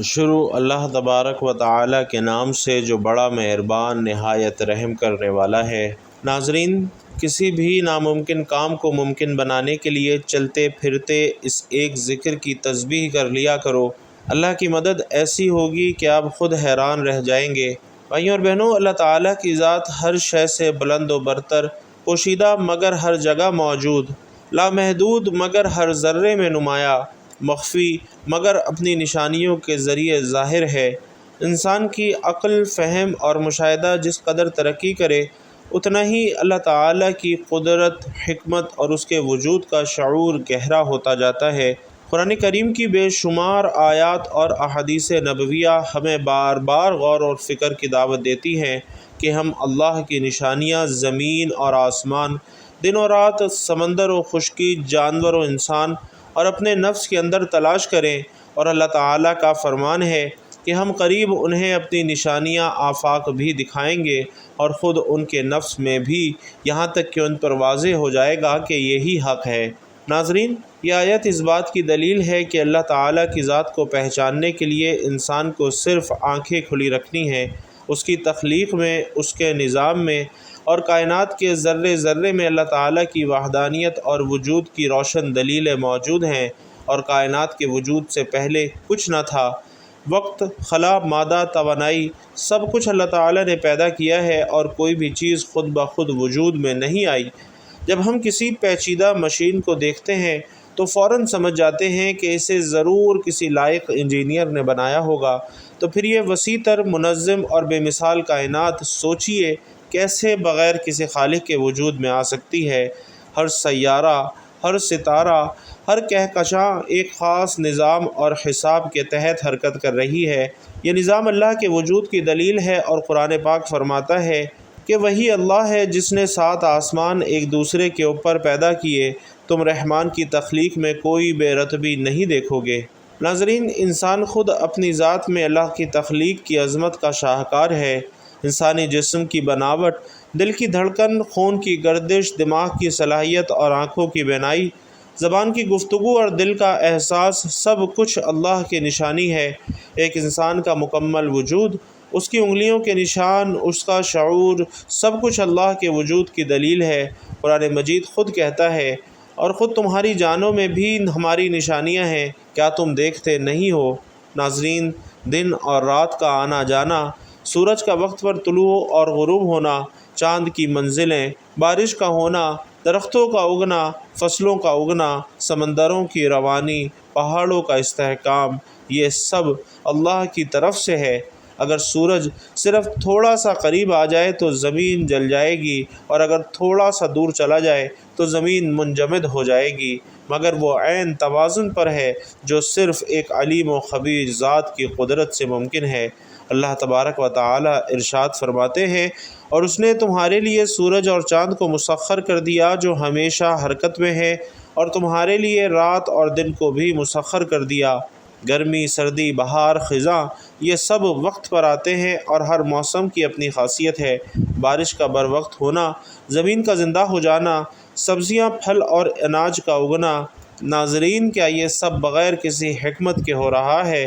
شروع اللہ تبارک و تعالی کے نام سے جو بڑا مہربان نہایت رحم کرنے والا ہے۔ ناظرین، کسی بھی ناممکن کام کو ممکن بنانے کے لیے چلتے پھرتے اس ایک ذکر کی تسبیح کر لیا کرو۔ اللہ کی مدد ایسی ہوگی کہ آپ خود حیران رہ جائیں گے۔ بھائیوں اور بہنوں، اللہ تعالیٰ کی ذات ہر شے سے بلند و برتر، پوشیدہ مگر ہر جگہ موجود، لامحدود مگر ہر ذرے میں نمایاں، مخفی مگر اپنی نشانیوں کے ذریعے ظاہر ہے۔ انسان کی عقل، فہم اور مشاہدہ جس قدر ترقی کرے، اتنا ہی اللہ تعالیٰ کی قدرت، حکمت اور اس کے وجود کا شعور گہرا ہوتا جاتا ہے۔ قرآن کریم کی بے شمار آیات اور احادیث نبویہ ہمیں بار بار غور اور فکر کی دعوت دیتی ہیں کہ ہم اللہ کی نشانیاں زمین اور آسمان، دن و رات، سمندر و خشکی، جانور و انسان اور اپنے نفس کے اندر تلاش کریں، اور اللہ تعالیٰ کا فرمان ہے کہ ہم قریب انہیں اپنی نشانیاں آفاق بھی دکھائیں گے اور خود ان کے نفس میں بھی، یہاں تک کہ ان پر واضح ہو جائے گا کہ یہی حق ہے۔ ناظرین، یہ آیت اس بات کی دلیل ہے کہ اللہ تعالیٰ کی ذات کو پہچاننے کے لیے انسان کو صرف آنکھیں کھلی رکھنی ہیں۔ اس کی تخلیق میں، اس کے نظام میں اور کائنات کے ذرے ذرے میں اللہ تعالیٰ کی وحدانیت اور وجود کی روشن دلیلیں موجود ہیں، اور کائنات کے وجود سے پہلے کچھ نہ تھا۔ وقت، خلا، مادہ، توانائی، سب کچھ اللہ تعالیٰ نے پیدا کیا ہے، اور کوئی بھی چیز خود بخود وجود میں نہیں آئی۔ جب ہم کسی پیچیدہ مشین کو دیکھتے ہیں تو فوراً سمجھ جاتے ہیں کہ اسے ضرور کسی لائق انجینئر نے بنایا ہوگا، تو پھر یہ وسیع تر، منظم اور بے مثال کائنات سوچئے کیسے بغیر کسی خالق کے وجود میں آ سکتی ہے۔ ہر سیارہ، ہر ستارہ، ہر کہکشاں ایک خاص نظام اور حساب کے تحت حرکت کر رہی ہے۔ یہ نظام اللہ کے وجود کی دلیل ہے، اور قرآن پاک فرماتا ہے کہ وہی اللہ ہے جس نے 7 آسمان ایک دوسرے کے اوپر پیدا کیے، تم رحمان کی تخلیق میں کوئی بے رتبی نہیں دیکھو گے۔ ناظرین، انسان خود اپنی ذات میں اللہ کی تخلیق کی عظمت کا شاہکار ہے۔ انسانی جسم کی بناوٹ، دل کی دھڑکن، خون کی گردش، دماغ کی صلاحیت اور آنکھوں کی بینائی، زبان کی گفتگو اور دل کا احساس، سب کچھ اللہ کی نشانی ہے۔ ایک انسان کا مکمل وجود، اس کی انگلیوں کے نشان، اس کا شعور، سب کچھ اللہ کے وجود کی دلیل ہے۔ قرآن مجید خود کہتا ہے، اور خود تمہاری جانوں میں بھی ہماری نشانیاں ہیں، کیا تم دیکھتے نہیں ہو؟ ناظرین، دن اور رات کا آنا جانا، سورج کا وقت پر طلوع اور غروب ہونا، چاند کی منزلیں، بارش کا ہونا، درختوں کا اگنا، فصلوں کا اگنا، سمندروں کی روانی، پہاڑوں کا استحکام، یہ سب اللہ کی طرف سے ہے۔ اگر سورج صرف تھوڑا سا قریب آ جائے تو زمین جل جائے گی، اور اگر تھوڑا سا دور چلا جائے تو زمین منجمد ہو جائے گی، مگر وہ عین توازن پر ہے جو صرف ایک علیم و خبیر ذات کی قدرت سے ممکن ہے۔ اللہ تبارک و تعالی ارشاد فرماتے ہیں، اور اس نے تمہارے لیے سورج اور چاند کو مسخر کر دیا جو ہمیشہ حرکت میں ہے، اور تمہارے لیے رات اور دن کو بھی مسخر کر دیا۔ گرمی، سردی، بہار، خزاں، یہ سب وقت پر آتے ہیں، اور ہر موسم کی اپنی خاصیت ہے۔ بارش کا بر وقت ہونا، زمین کا زندہ ہو جانا، سبزیاں، پھل اور اناج کا اگنا۔ ناظرین، کیا یہ سب بغیر کسی حکمت کے ہو رہا ہے؟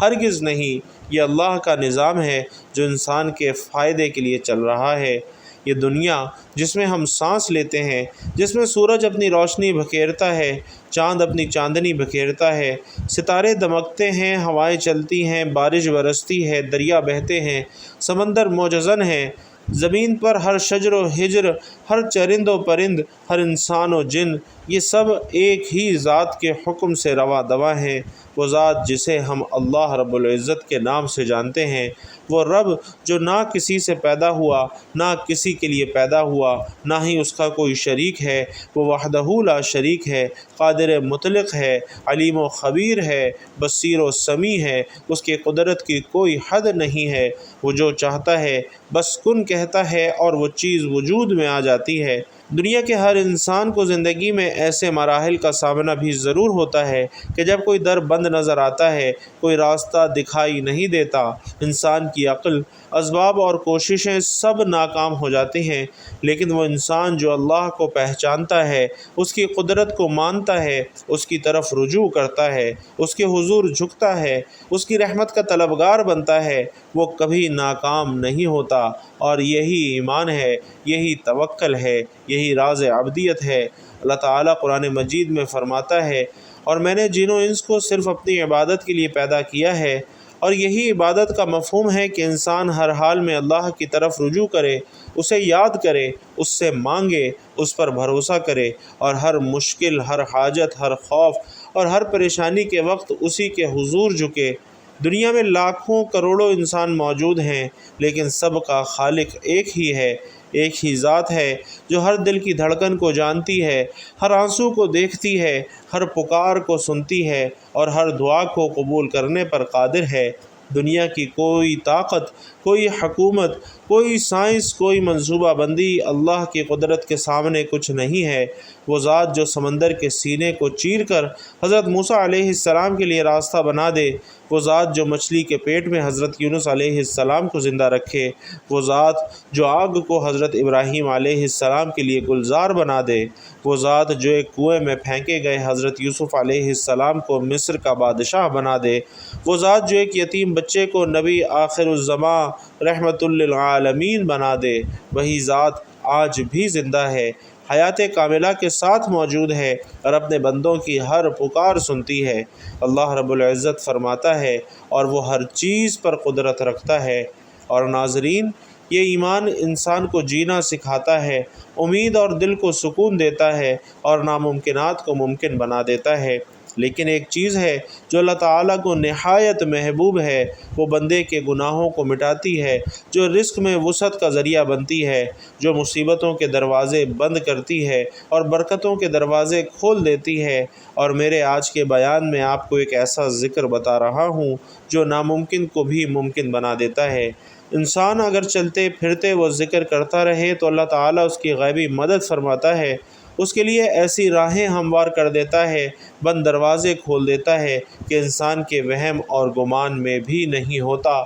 ہرگز نہیں، یہ اللہ کا نظام ہے جو انسان کے فائدے کے لیے چل رہا ہے۔ یہ دنیا جس میں ہم سانس لیتے ہیں، جس میں سورج اپنی روشنی بکھیرتا ہے، چاند اپنی چاندنی بکھیرتا ہے، ستارے دمکتے ہیں، ہوائیں چلتی ہیں، بارش برستی ہے، دریا بہتے ہیں، سمندر موجزن ہیں، زمین پر ہر شجر و حجر، ہر چرند و پرند، ہر انسان و جن، یہ سب ایک ہی ذات کے حکم سے رواں دواں ہیں۔ وہ ذات جسے ہم اللہ رب العزت کے نام سے جانتے ہیں، وہ رب جو نہ کسی سے پیدا ہوا، نہ کسی کے لیے پیدا ہوا، نہ ہی اس کا کوئی شریک ہے، وہ وحدہ لا شریک ہے، قادر مطلق ہے، علیم و خبیر ہے، بصیر و سمیع ہے، اس کی قدرت کی کوئی حد نہیں ہے۔ وہ جو چاہتا ہے بس کن کہتا ہے، اور وہ چیز وجود میں آ جاتی ہے۔ دنیا کے ہر انسان کو زندگی میں ایسے مراحل کا سامنا بھی ضرور ہوتا ہے کہ جب کوئی در بند نظر آتا ہے، کوئی راستہ دکھائی نہیں دیتا، انسان کی عقل، اسباب اور کوششیں سب ناکام ہو جاتی ہیں، لیکن وہ انسان جو اللہ کو پہچانتا ہے، اس کی قدرت کو مانتا ہے، اس کی طرف رجوع کرتا ہے، اس کے حضور جھکتا ہے، اس کی رحمت کا طلبگار بنتا ہے، وہ کبھی ناکام نہیں ہوتا۔ اور یہی ایمان ہے، یہی توکل ہے، یہی راز عبدیت ہے۔ اللہ تعالیٰ قرآن مجید میں فرماتا ہے، اور میں نے جن و انس کو صرف اپنی عبادت کے لیے پیدا کیا ہے، اور یہی عبادت کا مفہوم ہے کہ انسان ہر حال میں اللہ کی طرف رجوع کرے، اسے یاد کرے، اس سے مانگے، اس پر بھروسہ کرے، اور ہر مشکل، ہر حاجت، ہر خوف اور ہر پریشانی کے وقت اسی کے حضور جھکے۔ دنیا میں لاکھوں کروڑوں انسان موجود ہیں، لیکن سب کا خالق ایک ہی ہے، ایک ہی ذات ہے جو ہر دل کی دھڑکن کو جانتی ہے، ہر آنسو کو دیکھتی ہے، ہر پکار کو سنتی ہے اور ہر دعا کو قبول کرنے پر قادر ہے۔ دنیا کی کوئی طاقت، کوئی حکومت، کوئی سائنس، کوئی منصوبہ بندی اللہ کی قدرت کے سامنے کچھ نہیں ہے۔ وہ ذات جو سمندر کے سینے کو چیر کر حضرت موسیٰ علیہ السلام کے لیے راستہ بنا دے، وہ ذات جو مچھلی کے پیٹ میں حضرت یونس علیہ السلام کو زندہ رکھے، وہ ذات جو آگ کو حضرت ابراہیم علیہ السلام کے لیے گلزار بنا دے، وہ ذات جو ایک کنویں میں پھینکے گئے حضرت یوسف علیہ السلام کو مصر کا بادشاہ بنا دے، وہ ذات جو ایک یتیم بچے کو نبی آخر الزماں رحمت للعالمین بنا دے، وہی ذات آج بھی زندہ ہے، حیات کاملہ کے ساتھ موجود ہے اور اپنے بندوں کی ہر پکار سنتی ہے۔ اللہ رب العزت فرماتا ہے، اور وہ ہر چیز پر قدرت رکھتا ہے۔ اور ناظرین، یہ ایمان انسان کو جینا سکھاتا ہے، امید اور دل کو سکون دیتا ہے اور ناممکنات کو ممکن بنا دیتا ہے۔ لیکن ایک چیز ہے جو اللہ تعالیٰ کو نہایت محبوب ہے، وہ بندے کے گناہوں کو مٹاتی ہے، جو رزق میں وسعت کا ذریعہ بنتی ہے، جو مصیبتوں کے دروازے بند کرتی ہے اور برکتوں کے دروازے کھول دیتی ہے۔ اور میرے آج کے بیان میں آپ کو ایک ایسا ذکر بتا رہا ہوں جو ناممکن کو بھی ممکن بنا دیتا ہے۔ انسان اگر چلتے پھرتے وہ ذکر کرتا رہے تو اللہ تعالیٰ اس کی غیبی مدد فرماتا ہے، اس کے لیے ایسی راہیں ہموار کر دیتا ہے، بند دروازے کھول دیتا ہے کہ انسان کے وہم اور گمان میں بھی نہیں ہوتا۔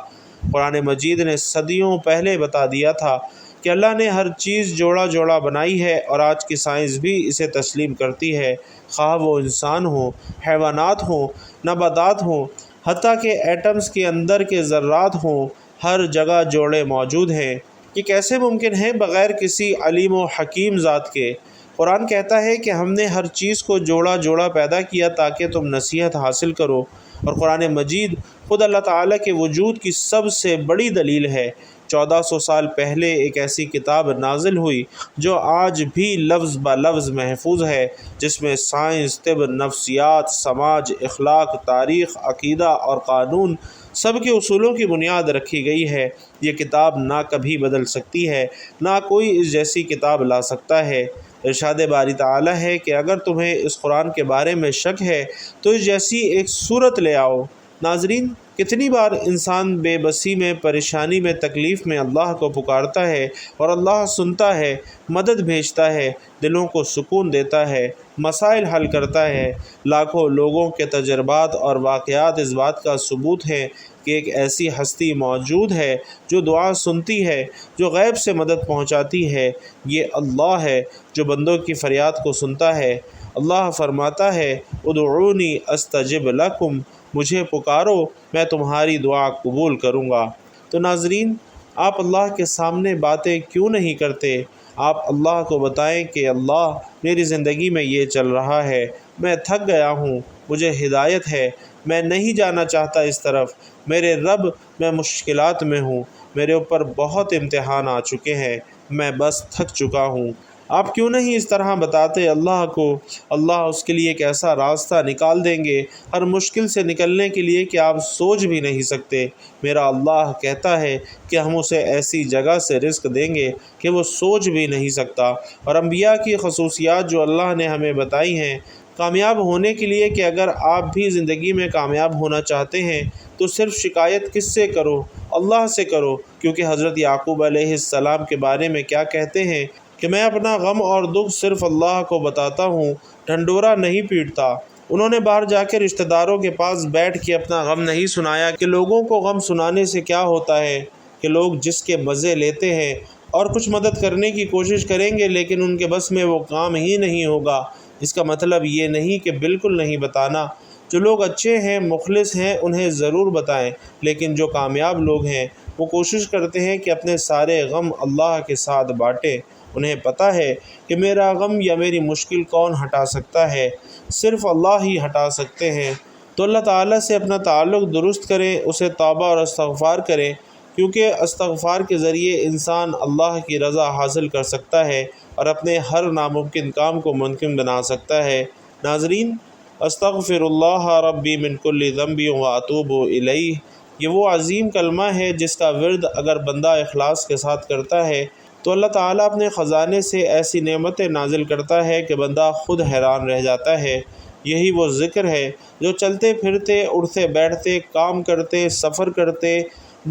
قرآن مجید نے صدیوں پہلے بتا دیا تھا کہ اللہ نے ہر چیز جوڑا جوڑا بنائی ہے، اور آج کی سائنس بھی اسے تسلیم کرتی ہے، خواہ وہ انسان ہوں، حیوانات ہوں، نباتات ہوں، حتیٰ کہ ایٹمز کے اندر کے ذرات ہوں، ہر جگہ جوڑے موجود ہیں۔ یہ کیسے ممکن ہے بغیر کسی علیم و حکیم ذات کے؟ قرآن کہتا ہے کہ ہم نے ہر چیز کو جوڑا جوڑا پیدا کیا تاکہ تم نصیحت حاصل کرو، اور قرآن مجید خود اللہ تعالیٰ کے وجود کی سب سے بڑی دلیل ہے۔ 1400 سال پہلے ایک ایسی کتاب نازل ہوئی جو آج بھی لفظ بہ لفظ محفوظ ہے، جس میں سائنس، طب، نفسیات، سماج، اخلاق، تاریخ، عقیدہ اور قانون سب کے اصولوں کی بنیاد رکھی گئی ہے۔ یہ کتاب نہ کبھی بدل سکتی ہے، نہ کوئی اس جیسی کتاب لا سکتا ہے۔ ارشاد باری تعالیٰ ہے کہ اگر تمہیں اس قرآن کے بارے میں شک ہے تو اس جیسی ایک صورت لے آؤ۔ ناظرین، کتنی بار انسان بے بسی میں، پریشانی میں، تکلیف میں اللہ کو پکارتا ہے اور اللہ سنتا ہے، مدد بھیجتا ہے، دلوں کو سکون دیتا ہے، مسائل حل کرتا ہے۔ لاکھوں لوگوں کے تجربات اور واقعات اس بات کا ثبوت ہیں کہ ایک ایسی ہستی موجود ہے جو دعا سنتی ہے، جو غیب سے مدد پہنچاتی ہے۔ یہ اللہ ہے جو بندوں کی فریاد کو سنتا ہے۔ اللہ فرماتا ہے، ادعونی استجب لکم، مجھے پکارو، میں تمہاری دعا قبول کروں گا۔ تو ناظرین، آپ اللہ کے سامنے باتیں کیوں نہیں کرتے؟ آپ اللہ کو بتائیں کہ اللہ، میری زندگی میں یہ چل رہا ہے، میں تھک گیا ہوں، مجھے ہدایت ہے، میں نہیں جانا چاہتا اس طرف، میرے رب، میں مشکلات میں ہوں، میرے اوپر بہت امتحان آ چکے ہیں، میں بس تھک چکا ہوں۔ آپ کیوں نہیں اس طرح بتاتے اللہ کو؟ اللہ اس کے لیے ایک ایسا راستہ نکال دیں گے ہر مشکل سے نکلنے کے لیے کہ آپ سوچ بھی نہیں سکتے۔ میرا اللہ کہتا ہے کہ ہم اسے ایسی جگہ سے رزق دیں گے کہ وہ سوچ بھی نہیں سکتا۔ اور انبیاء کی خصوصیات جو اللہ نے ہمیں بتائی ہیں کامیاب ہونے کے لیے، کہ اگر آپ بھی زندگی میں کامیاب ہونا چاہتے ہیں تو صرف شکایت کس سے کرو؟ اللہ سے کرو، کیونکہ حضرت یعقوب علیہ السلام کے بارے میں کیا کہتے ہیں؟ کہ میں اپنا غم اور دکھ صرف اللہ کو بتاتا ہوں، ڈھنڈورا نہیں پیٹتا۔ انہوں نے باہر جا کے رشتہ داروں کے پاس بیٹھ کے اپنا غم نہیں سنایا کہ لوگوں کو غم سنانے سے کیا ہوتا ہے کہ لوگ جس کے مزے لیتے ہیں اور کچھ مدد کرنے کی کوشش کریں گے لیکن ان کے بس میں وہ کام ہی نہیں ہوگا۔ اس کا مطلب یہ نہیں کہ بالکل نہیں بتانا۔ جو لوگ اچھے ہیں، مخلص ہیں، انہیں ضرور بتائیں، لیکن جو کامیاب لوگ ہیں وہ کوشش کرتے ہیں کہ اپنے سارے غم اللہ کے ساتھ بانٹیں۔ انہیں پتہ ہے کہ میرا غم یا میری مشکل کون ہٹا سکتا ہے، صرف اللہ ہی ہٹا سکتے ہیں۔ تو اللہ تعالیٰ سے اپنا تعلق درست کریں، اسے توبہ اور استغفار کریں، کیونکہ استغفار کے ذریعے انسان اللہ کی رضا حاصل کر سکتا ہے اور اپنے ہر ناممکن کام کو ممکن بنا سکتا ہے۔ ناظرین، استغفر اللہ ربی من کل ذنب واتوب الیہ، یہ وہ عظیم کلمہ ہے جس کا ورد اگر بندہ اخلاص کے ساتھ کرتا ہے تو اللہ تعالیٰ اپنے خزانے سے ایسی نعمتیں نازل کرتا ہے کہ بندہ خود حیران رہ جاتا ہے۔ یہی وہ ذکر ہے جو چلتے پھرتے، اٹھتے بیٹھتے، کام کرتے، سفر کرتے،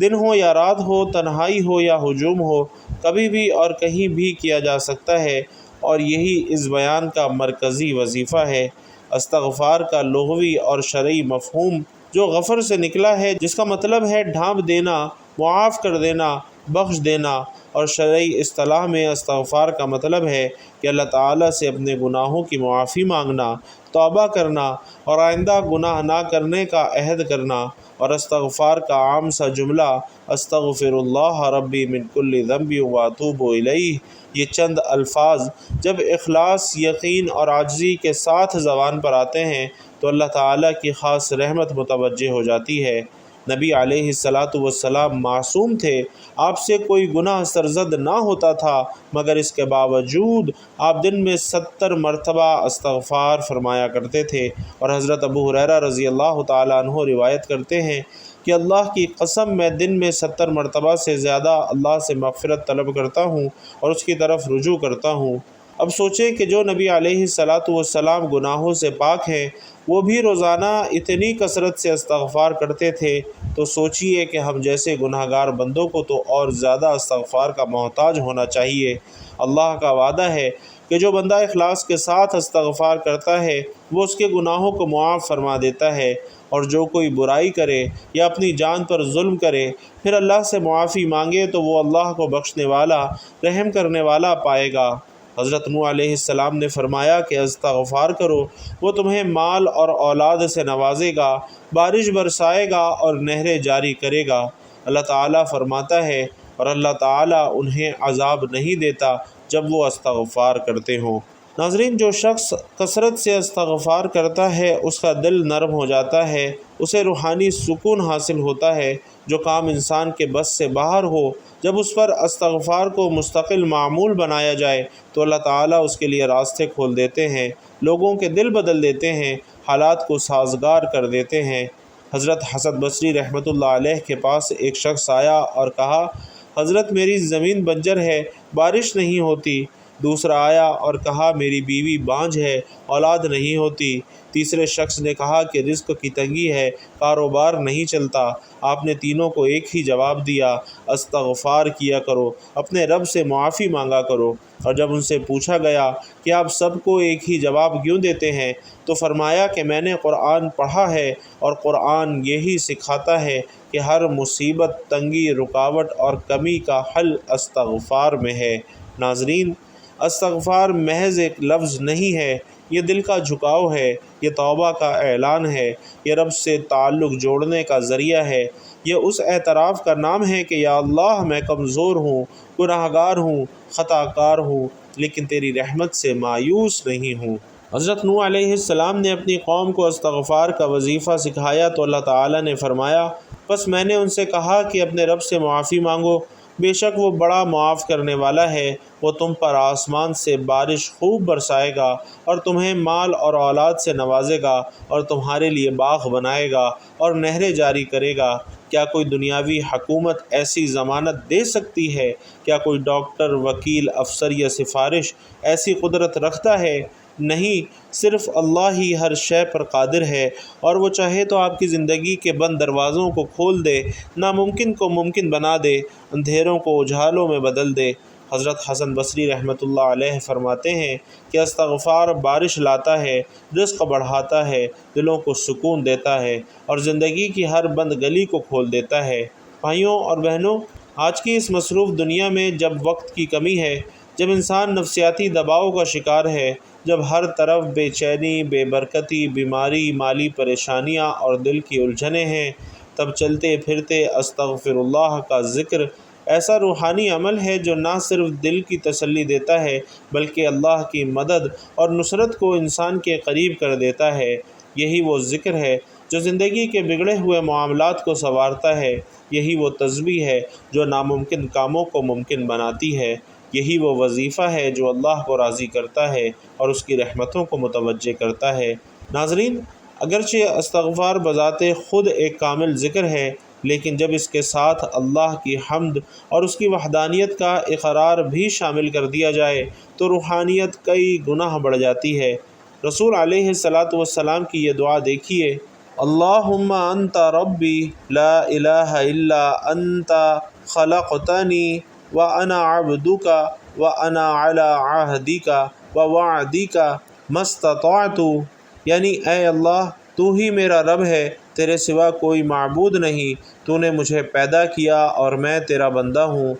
دن ہو یا رات ہو، تنہائی ہو یا ہجوم ہو، کبھی بھی اور کہیں بھی کیا جا سکتا ہے، اور یہی اس بیان کا مرکزی وظیفہ ہے۔ استغفار کا لغوی اور شرعی مفہوم جو غفر سے نکلا ہے، جس کا مطلب ہے ڈھانپ دینا، معاف کر دینا، بخش دینا، اور شرعی اصطلاح میں استغفار کا مطلب ہے کہ اللہ تعالیٰ سے اپنے گناہوں کی معافی مانگنا، توبہ کرنا اور آئندہ گناہ نہ کرنے کا عہد کرنا۔ اور استغفار کا عام سا جملہ استغفر اللہ ربی من کل ذنب واتوب الیہ، یہ چند الفاظ جب اخلاص، یقین اور عاجزی کے ساتھ زبان پر آتے ہیں تو اللہ تعالیٰ کی خاص رحمت متوجہ ہو جاتی ہے۔ نبی علیہ السلام معصوم تھے، آپ سے کوئی گناہ سرزد نہ ہوتا تھا، مگر اس کے باوجود آپ دن میں 70 مرتبہ استغفار فرمایا کرتے تھے۔ اور حضرت ابو ہریرہ رضی اللہ تعالیٰ عنہ روایت کرتے ہیں کہ اللہ کی قسم میں دن میں 70 مرتبہ سے زیادہ اللہ سے مغفرت طلب کرتا ہوں اور اس کی طرف رجوع کرتا ہوں۔ اب سوچیں کہ جو نبی علیہ السلام گناہوں سے پاک ہیں، وہ بھی روزانہ اتنی کثرت سے استغفار کرتے تھے، تو سوچئے کہ ہم جیسے گناہ گار بندوں کو تو اور زیادہ استغفار کا محتاج ہونا چاہیے۔ اللہ کا وعدہ ہے کہ جو بندہ اخلاص کے ساتھ استغفار کرتا ہے وہ اس کے گناہوں کو معاف فرما دیتا ہے، اور جو کوئی برائی کرے یا اپنی جان پر ظلم کرے پھر اللہ سے معافی مانگے تو وہ اللہ کو بخشنے والا، رحم کرنے والا پائے گا۔ حضرت نوح علیہ السلام نے فرمایا کہ استغفار کرو، وہ تمہیں مال اور اولاد سے نوازے گا، بارش برسائے گا اور نہریں جاری کرے گا۔ اللہ تعالیٰ فرماتا ہے اور اللہ تعالیٰ انہیں عذاب نہیں دیتا جب وہ استغفار کرتے ہوں۔ ناظرین، جو شخص کثرت سے استغفار کرتا ہے اس کا دل نرم ہو جاتا ہے، اسے روحانی سکون حاصل ہوتا ہے۔ جو کام انسان کے بس سے باہر ہو، جب اس پر استغفار کو مستقل معمول بنایا جائے تو اللہ تعالیٰ اس کے لیے راستے کھول دیتے ہیں، لوگوں کے دل بدل دیتے ہیں، حالات کو سازگار کر دیتے ہیں۔ حضرت حسن بصری رحمۃ اللہ علیہ کے پاس ایک شخص آیا اور کہا، حضرت میری زمین بنجر ہے، بارش نہیں ہوتی۔ دوسرا آیا اور کہا، میری بیوی بانجھ ہے، اولاد نہیں ہوتی۔ تیسرے شخص نے کہا کہ رزق کی تنگی ہے، کاروبار نہیں چلتا۔ آپ نے تینوں کو ایک ہی جواب دیا، استغفار کیا کرو، اپنے رب سے معافی مانگا کرو۔ اور جب ان سے پوچھا گیا کہ آپ سب کو ایک ہی جواب کیوں دیتے ہیں تو فرمایا کہ میں نے قرآن پڑھا ہے اور قرآن یہی سکھاتا ہے کہ ہر مصیبت، تنگی، رکاوٹ اور کمی کا حل استغفار میں ہے۔ ناظرین، استغفار محض ایک لفظ نہیں ہے، یہ دل کا جھکاؤ ہے، یہ توبہ کا اعلان ہے، یہ رب سے تعلق جوڑنے کا ذریعہ ہے، یہ اس اعتراف کا نام ہے کہ یا اللہ، میں کمزور ہوں، گناہ گار ہوں، خطا کار ہوں، لیکن تیری رحمت سے مایوس نہیں ہوں۔ حضرت نوح علیہ السلام نے اپنی قوم کو استغفار کا وظیفہ سکھایا تو اللہ تعالیٰ نے فرمایا، بس میں نے ان سے کہا کہ اپنے رب سے معافی مانگو، بے شک وہ بڑا معاف کرنے والا ہے، وہ تم پر آسمان سے بارش خوب برسائے گا اور تمہیں مال اور اولاد سے نوازے گا اور تمہارے لیے باغ بنائے گا اور نہریں جاری کرے گا۔ کیا کوئی دنیاوی حکومت ایسی ضمانت دے سکتی ہے؟ کیا کوئی ڈاکٹر، وکیل، افسر یا سفارش ایسی قدرت رکھتا ہے؟ نہیں، صرف اللہ ہی ہر شے پر قادر ہے، اور وہ چاہے تو آپ کی زندگی کے بند دروازوں کو کھول دے، ناممکن کو ممکن بنا دے، اندھیروں کو اجالوں میں بدل دے۔ حضرت حسن بصری رحمۃ اللہ علیہ فرماتے ہیں کہ استغفار بارش لاتا ہے، رزق بڑھاتا ہے، دلوں کو سکون دیتا ہے اور زندگی کی ہر بند گلی کو کھول دیتا ہے۔ بھائیوں اور بہنوں، آج کی اس مصروف دنیا میں جب وقت کی کمی ہے، جب انسان نفسیاتی دباؤ کا شکار ہے، جب ہر طرف بے چینی، بے برکتی، بیماری، مالی پریشانیاں اور دل کی الجھنیں ہیں، تب چلتے پھرتے استغفر اللہ کا ذکر ایسا روحانی عمل ہے جو نہ صرف دل کی تسلی دیتا ہے بلکہ اللہ کی مدد اور نصرت کو انسان کے قریب کر دیتا ہے۔ یہی وہ ذکر ہے جو زندگی کے بگڑے ہوئے معاملات کو سنوارتا ہے، یہی وہ تسبیح ہے جو ناممکن کاموں کو ممکن بناتی ہے، یہی وہ وظیفہ ہے جو اللہ کو راضی کرتا ہے اور اس کی رحمتوں کو متوجہ کرتا ہے۔ ناظرین، اگرچہ استغفار بذات خود ایک کامل ذکر ہے، لیکن جب اس کے ساتھ اللہ کی حمد اور اس کی وحدانیت کا اقرار بھی شامل کر دیا جائے تو روحانیت کئی گنا بڑھ جاتی ہے۔ رسول علیہ السلام کی یہ دعا دیکھیے: اللہم انت ربی لا الہ الا انت خلقتنی وانا عبدک وانا علی عہدک ووعدک ما استطعت، یعنی اے اللہ، تو ہی میرا رب ہے، تیرے سوا کوئی معبود نہیں، تو نے مجھے پیدا کیا اور میں تیرا بندہ ہوں۔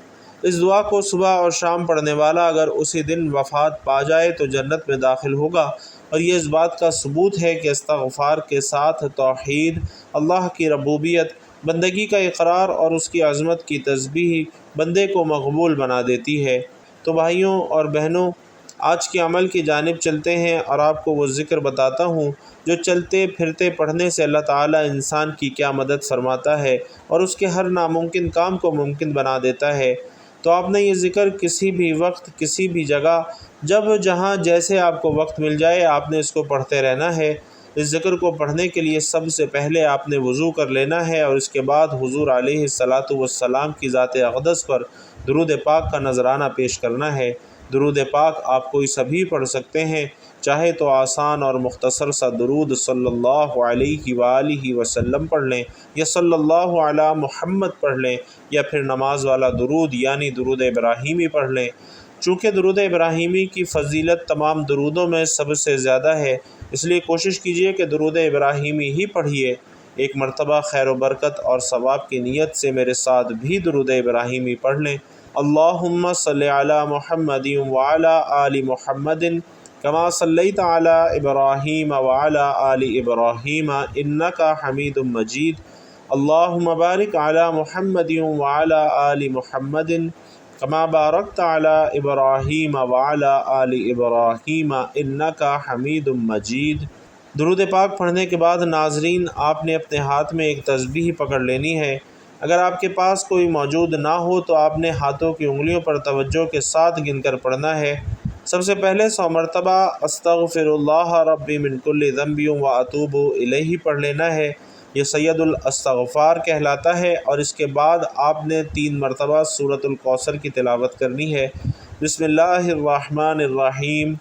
اس دعا کو صبح اور شام پڑھنے والا اگر اسی دن وفات پا جائے تو جنت میں داخل ہوگا، اور یہ اس بات کا ثبوت ہے کہ استغفار کے ساتھ توحید، اللہ کی ربوبیت، بندگی کا اقرار اور اس کی عظمت کی تسبیح بندے کو مقبول بنا دیتی ہے۔ تو بھائیوں اور بہنوں، آج کے عمل کی جانب چلتے ہیں اور آپ کو وہ ذکر بتاتا ہوں جو چلتے پھرتے پڑھنے سے اللہ تعالیٰ انسان کی کیا مدد فرماتا ہے اور اس کے ہر ناممکن کام کو ممکن بنا دیتا ہے۔ تو آپ نے یہ ذکر کسی بھی وقت، کسی بھی جگہ، جب جہاں جیسے آپ کو وقت مل جائے، آپ نے اس کو پڑھتے رہنا ہے۔ اس ذکر کو پڑھنے کے لیے سب سے پہلے آپ نے وضو کر لینا ہے اور اس کے بعد حضور علیہ السلام کی ذات اقدس پر درود پاک کا نذرانہ پیش کرنا ہے۔ درود پاک آپ کوئی سبھی پڑھ سکتے ہیں، چاہے تو آسان اور مختصر سا درود صلی اللہ علیہ وآلہ وسلم پڑھ لیں، یا صلی اللہ علی محمد پڑھ لیں، یا پھر نماز والا درود یعنی درود ابراہیمی پڑھ لیں۔ چونکہ درود ابراہیمی کی فضیلت تمام درودوں میں سب سے زیادہ ہے، اس لیے کوشش کیجئے کہ درود ابراہیمی ہی پڑھیے۔ ایک مرتبہ خیر و برکت اور ثواب کی نیت سے میرے ساتھ بھی درود ابراہیمی پڑھ لیں۔ اللہم صلی علی محمد وعلی آل محمد کما صلیت علی ابراہیم وعلی آل ابراہیم انک حمید مجید۔ اللہم بارک علی محمد وعلی آل محمد کما بارکت علی ابراہیم وعلی آل ابراہیم انک حمید مجید۔ درود پاک پڑھنے کے بعد ناظرین، آپ نے اپنے ہاتھ میں ایک تسبیح پکڑ لینی ہے۔ اگر آپ کے پاس کوئی موجود نہ ہو تو آپ نے ہاتھوں کی انگلیوں پر توجہ کے ساتھ گن کر پڑھنا ہے۔ سب سے پہلے 100 مرتبہ استغفر اللہ ربی من کل ذنب واتوب الیہ پڑھ لینا ہے۔ یہ سید الاستغفار کہلاتا ہے، اور اس کے بعد آپ نے 3 مرتبہ سورۃ الکوثر کی تلاوت کرنی ہے۔ بسم اللہ الرحمن الرحیم،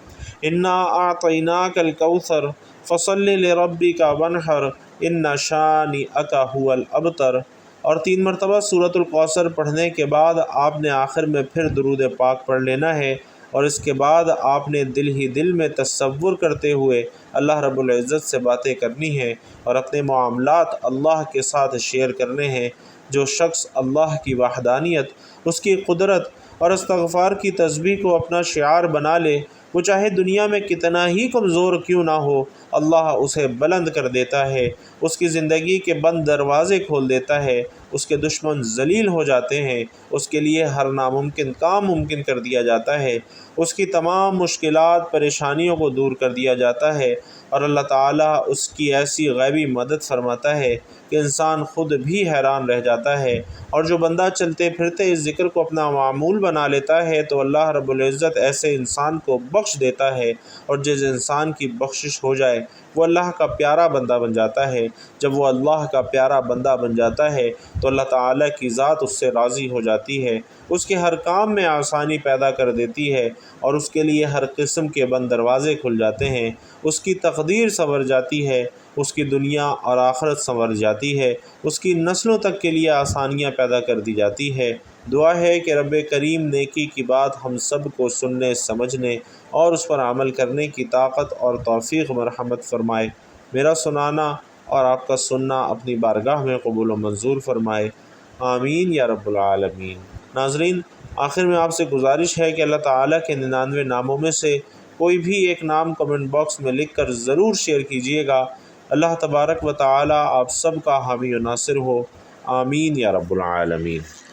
انا اعطیناک الکوثر فصل لربک وانحر ان شانئک ھو الابتر۔ اور 3 مرتبہ سورۃ الکوثر پڑھنے کے بعد آپ نے آخر میں پھر درود پاک پڑھ لینا ہے، اور اس کے بعد آپ نے دل ہی دل میں تصور کرتے ہوئے اللہ رب العزت سے باتیں کرنی ہیں اور اپنے معاملات اللہ کے ساتھ شیئر کرنے ہیں۔ جو شخص اللہ کی وحدانیت، اس کی قدرت اور استغفار کی تسبیح کو اپنا شعار بنا لے، وہ چاہے دنیا میں کتنا ہی کمزور کیوں نہ ہو، اللہ اسے بلند کر دیتا ہے، اس کی زندگی کے بند دروازے کھول دیتا ہے، اس کے دشمن ذلیل ہو جاتے ہیں، اس کے لیے ہر ناممکن کام ممکن کر دیا جاتا ہے، اس کی تمام مشکلات پریشانیوں کو دور کر دیا جاتا ہے، اور اللہ تعالیٰ اس کی ایسی غیبی مدد فرماتا ہے کہ انسان خود بھی حیران رہ جاتا ہے۔ اور جو بندہ چلتے پھرتے اس ذکر کو اپنا معمول بنا لیتا ہے تو اللہ رب العزت ایسے انسان کو بخش دیتا ہے، اور جس انسان کی بخشش ہو جائے وہ اللہ کا پیارا بندہ بن جاتا ہے۔ جب وہ اللہ کا پیارا بندہ بن جاتا ہے تو اللہ تعالیٰ کی ذات اس سے راضی ہو جاتی ہے، اس کے ہر کام میں آسانی پیدا کر دیتی ہے، اور اس کے لیے ہر قسم کے بند دروازے کھل جاتے ہیں، اس کی تقدیر سنور جاتی ہے، اس کی دنیا اور آخرت سنور جاتی ہے، اس کی نسلوں تک کے لیے آسانیاں پیدا کر دی جاتی ہے۔ دعا ہے کہ رب کریم نیکی کی بات ہم سب کو سننے، سمجھنے اور اس پر عمل کرنے کی طاقت اور توفیق مرحمت فرمائے۔ میرا سنانا اور آپ کا سننا اپنی بارگاہ میں قبول و منظور فرمائے، آمین یا رب العالمین۔ ناظرین، آخر میں آپ سے گزارش ہے کہ اللہ تعالیٰ کے 99 ناموں میں سے کوئی بھی ایک نام کمنٹ باکس میں لکھ کر ضرور شیئر کیجیے گا۔ اللہ تبارک و تعالیٰ آپ سب کا حامی و ناصر ہو، آمین یا رب العالمین۔